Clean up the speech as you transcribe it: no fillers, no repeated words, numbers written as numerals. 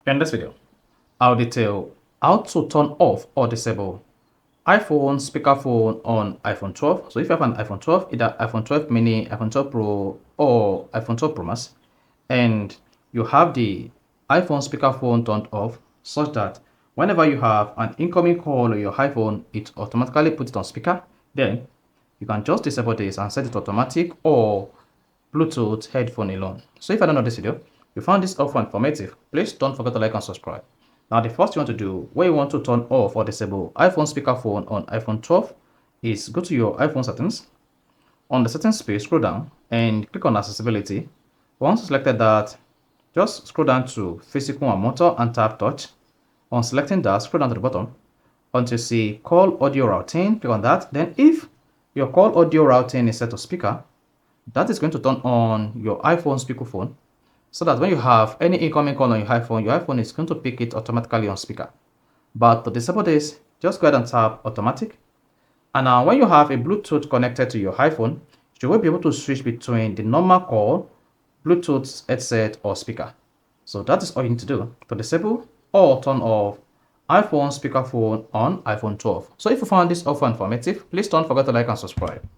In this video, I'll detail how to turn off or disable iPhone speakerphone on iPhone 12. So if you have an iPhone 12, either iPhone 12 mini, iPhone 12 Pro, or iPhone 12 Pro Max, and you have the iPhone speakerphone turned off such that whenever you have an incoming call on your iPhone, it automatically puts it on speaker, then you can just disable this and set it automatic or Bluetooth headphone alone. So if I don't know this video, you found this helpful and informative, please don't forget to like and subscribe. Now the first you want to do when you want to turn off or disable iPhone speakerphone on iPhone 12 is go to your iPhone settings. On the settings page, scroll down and click on accessibility. Once selected that, just scroll down to physical and motor and tap touch. On selecting that, scroll down to the bottom until you see call audio routing. Click on that. Then if your call audio routing is set to speaker, that is going to turn on your iPhone speakerphone so that when you have any incoming call on your iPhone is going to pick it automatically on speaker. But to disable this, just go ahead and tap automatic. And now when you have a Bluetooth connected to your iPhone, you will be able to switch between the normal call, Bluetooth headset, or speaker. So that is all you need to do to disable or turn off iPhone speakerphone on iPhone 12. So if you found this helpful and informative, please don't forget to like and subscribe.